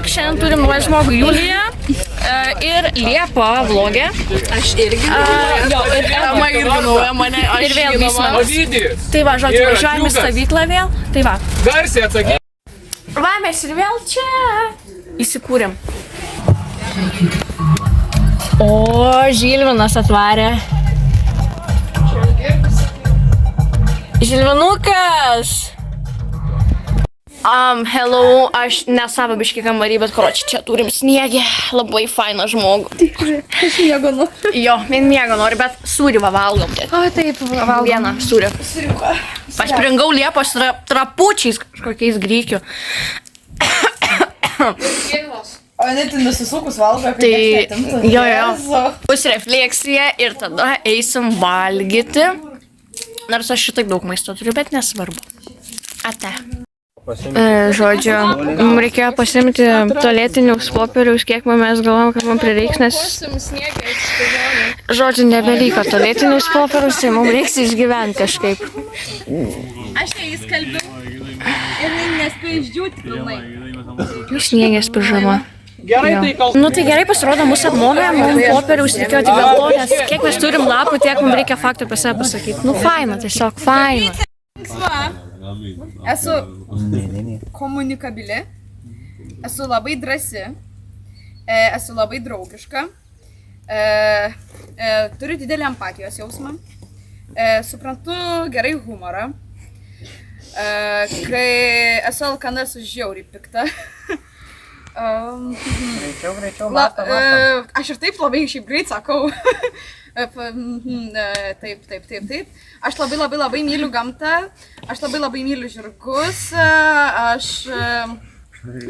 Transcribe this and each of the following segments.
vlog, šiandien turim naują žmogų Juliją ir Liepa vlogė. Aš irgi ir vėl Vysmanas. Tai va, žodžiu, važiuojame į stovyklą vėl. Tai va. Garsiai atsakyk. Va, mes ir vėl čia įsikūrėm. O, Žilvinas atvarė. Žilvinukas! Hello, aš ne savo biškį kambarį, bet kročiai čia turim sniegę, labai fainą žmogų. Tikrai, aš miego noriu. Jo, vien miego noriu, bet sūrį va valgom. O taip, valgom. Vieną sūrį. Aš pringau Liepos trapučiais kažkokiais grykių. O net nusisukus valgo, kai tai, jo. Bus refleksija ir tada eisim valgyti. Nors aš šitaip daug maisto turiu, bet nesvarbu. Ate. Žodžiu, mums reikėjo pasimti tualetinius popieriaus, kiek mes galvom, kad mums prireiks, nes... Žodžiu, nebeliko tualetinius popierius, tai mums reiks išgyventi kažkaip. Aš ją įskalbiau ir nespėjau išdžiūti pilnai. Sniegės pižama. Nu tai gerai pasirodo, mūsų apmovė, mums popieriaus reikėjo tik galvo, nes kiek mes turim lapų, tiek mums reikia faktų apie save pasakyti. Nu faina, tiesiog faina. Esu komunikabili, esu labai drąsi, esu labai draugiška, turiu didelį empatijos jausmą, suprantu gerai humorą, kai esu alkana, esu žiauriai pikta. Greičiau, aš ir taip labai šiaip greit sakau. Taip. Aš labai myliu gamtą, aš labai myliu žirgus, aš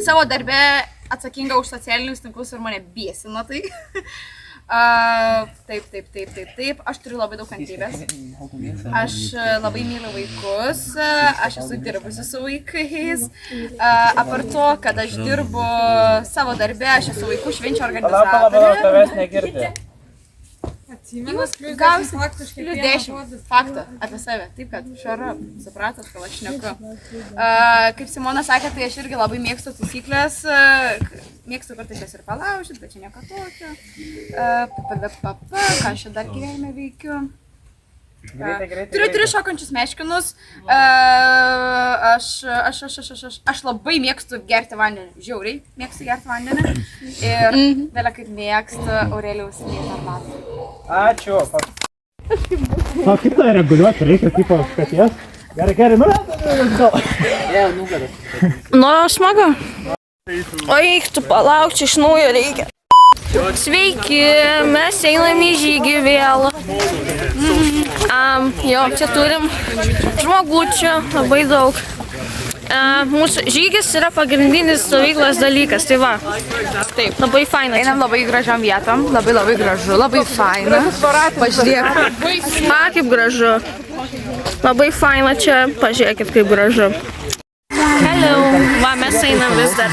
savo darbe atsakinga už socialinius tinklus ir mane biesina tai. Taip, aš turiu labai daug kantrybės, aš labai myliu vaikus, aš esu dirbusi su vaikais, apart to, kad aš dirbu savo darbe, aš esu vaikų švenčių organizatorė. Gausi plius 10 faktą apie save, taip kad šara, supratot, kad aš šneku. Kaip Simona sakė, tai aš irgi labai mėgstu taisyklės, mėgstu kartais jas ir palaužyti, bet čia nieko tokio. Ką aš čia dar gyvenime veikiu. Turiu šokančius meškinus, aš labai mėgstu gerti vandenį, žiauriai mėgstu gerti vandenį ir vėliau kaip mėgstu Aurelijaus arbatą. Ačiū. O kaip tai reguliuoti, reikia tipo katies? Gerai, nugaras. Nu, smagu. O eik, tu palauk, čia iš naujo reikia. Sveiki, mes einam į žygį vėl. Jo, čia turim žmogučių, labai daug. Mūsų žygis yra pagrindinis stovyklos dalykas, tai va. Taip, labai faina. Einam labai gražiam vietom, labai gražu, labai faina. Pažiūrėk. Kaip gražu. Labai faina čia, pažiūrėkit kaip gražu. Hello, va, mes einam vis dar.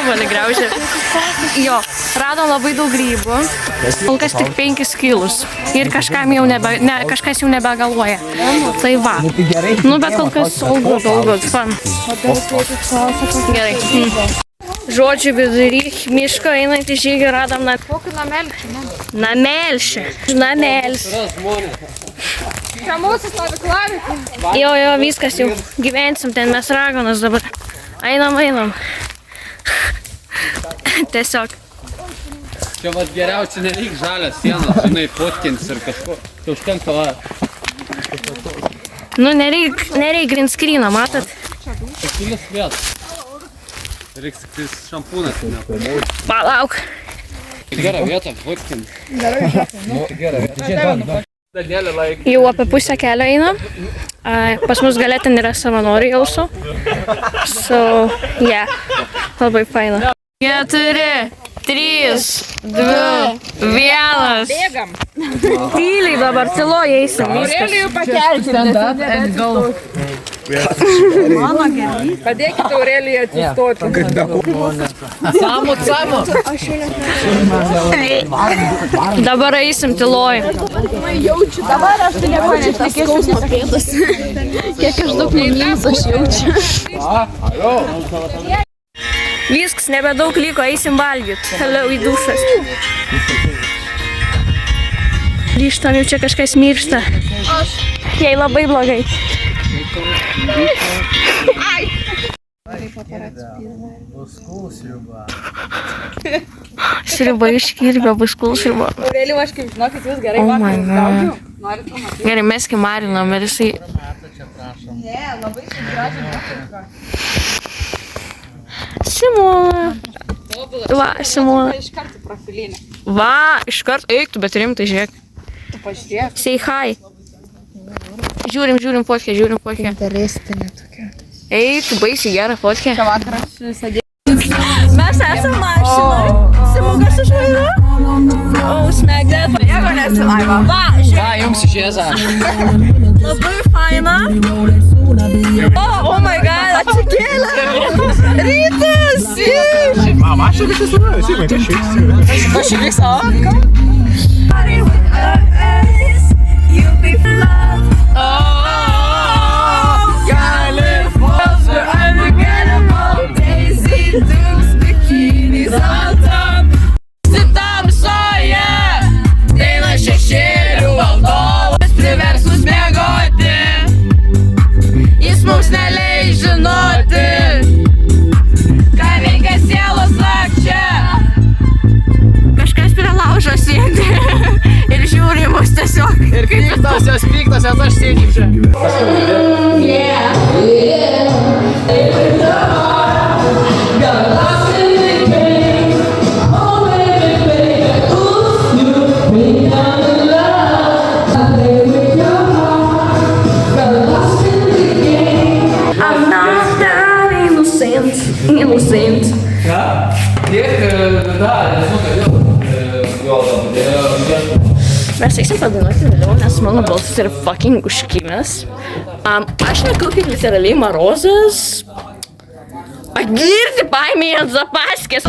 Mane graužia. Jo, radom labai daug grybų, kol kas tik 5 kilus ir kažkas jau nebegaluoja. Tai va. Nu, bet kol kas all good, fun. Gerai. Žodžiu, vidury miško einant į žygį radom namelšį. Čia mūsų stovyklavietė. Jo, viskas jau. Gyvensim ten, mes raganos dabar. Einam. Tiesiog. Čia vat geriausia nereik žalias sienas, žinai, fotkins ir kažko. Tai užtenka va. Nu, nereik green screen'o, matot? Kilis vėl. Reiks tik šampūnas. Palauk. Gerą vietą, fotkins. Gerą vietą. Jau apie pusę kelio einam. Pas mus gale ten yra savanoriai jausų. So, yeah. Labai faina. 4, 3, 2, 1. Bėgam. Tyliai dabar, tyloje eisim. Aurelijų pakelkite. Mano gerai. Padėkite Aurelijų atsistoti. Samu. Dabar eisim tyloje. Dabar aš tai nieko nešnekėsiu nepėdas. Kiek aš daug nemylis aš jaučiu. Viskas, nebedaug liko, eisim valgyt. Toliau į dušas. Grįžtam, jau čia kažkas miršta. Jai labai blogai. Sriuba iškirbė, bus kul sriuba. Aurelijau, aš kaip žinokit, jūs gerai Oh my valgot. God. Gaudžiau? Norit pamatyti? Gerai, meskim marinam ir jisai... Ne, labai čia gražiai nuotrauka. Simona. Va, Simona. Iš karto profilinė. Va, iškart eiktų, bet rimtai žiūrėk. Tu pažiūrėk. Say hi. Žiūrim fotkę, Interestinė tokia. Eitų, baisiai gerą fotkę. Čia vakaras sėdėjau. Mes esam mašinoj. Simukas iš vairu. O, smegdė. Nieko nesilaiva. Va, žiūrėk. Ką jums išėza? Labai faina. Oh my god, atsikėlė. Rytas. Mama, aš čia viskas yra, esi, man išvyks. Aš įvyks, o? Ir kaip piktosios, aš sėdžiu čia. I'm not that innocent. Mes eisim padainuoti vėliau, nes mano balsas yra fucking užkimęs. Aš nekau kaip literaliai Marozas. Agirti paėmė ant zapaskės.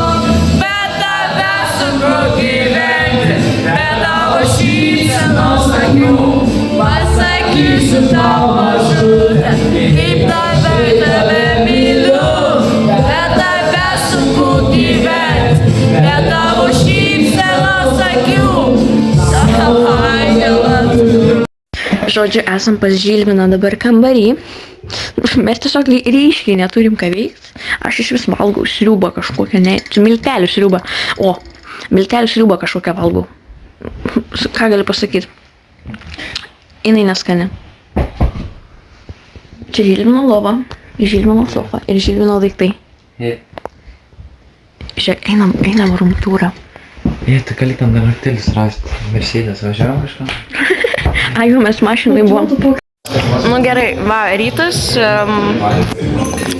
Bet tave sunku gyventi, bet tavo šypsenos akių. Pasakysiu tau mažutę, kaip tave myliu. Bet tave sunku gyventi, bet tavo šypsenos akių. Žodžiu, esam pas Žilviną dabar kambarį. Mes tiesiog ryškiai neturim ką veikti. Aš iš vis valgau sriubą kažkokią, ne, miltelių sriubą. O, miltelių sriubą kažkokią valgau. Ką galiu pasakyti? Jinai neskani. Čia Žilvino lova, Žilvino sofa ir Žilvino daiktai. Žiūrėk, einam rumtūrą. Tai gali ten dar naktilis rasti. Mercedes važiavo kažką? Jau mes mašinai buvom. Nu gerai, va, rytas,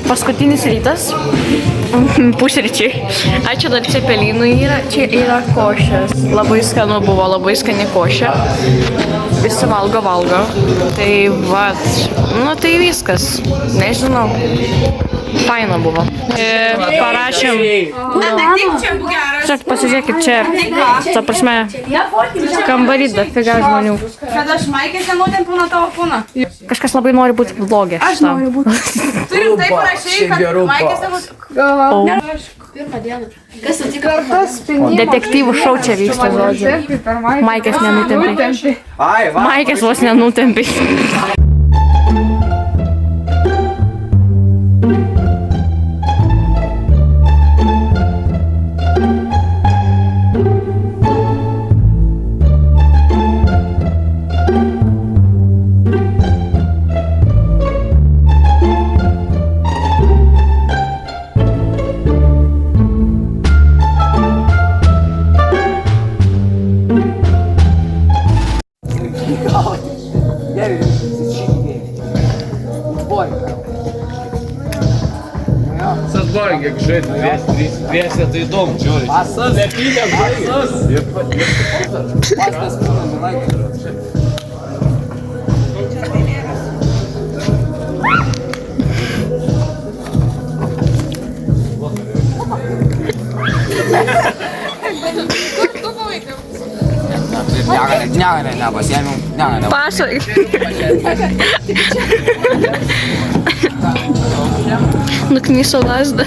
paskutinis rytas, pusryčiai. Čia dar cepelinų yra, čia yra košės. Labai skanu buvo, labai skani košė. Visi valgo. Tai va, nu tai viskas, nežinau. Faina buvo. Parašėm. Čia pasižiūrėkit, čia, ta prasme, kambarį dafiga žmonių. Kad aš maikėse nutempiu nuo tavo kūną. Kažkas labai nori būti vlogė. Aš noriu būti. Turim taip parašai, kad maikėse nutempiu. Detektyvų šou čia vyksta, žodžiu. Maikės nenutempi. Maikės vos nenutempi. Садборик, як жити, весь цей дом, чорить. Асас, я підем, асас. Ne, pasiėmiau, ne. Pasai. Nuknyso lasdą.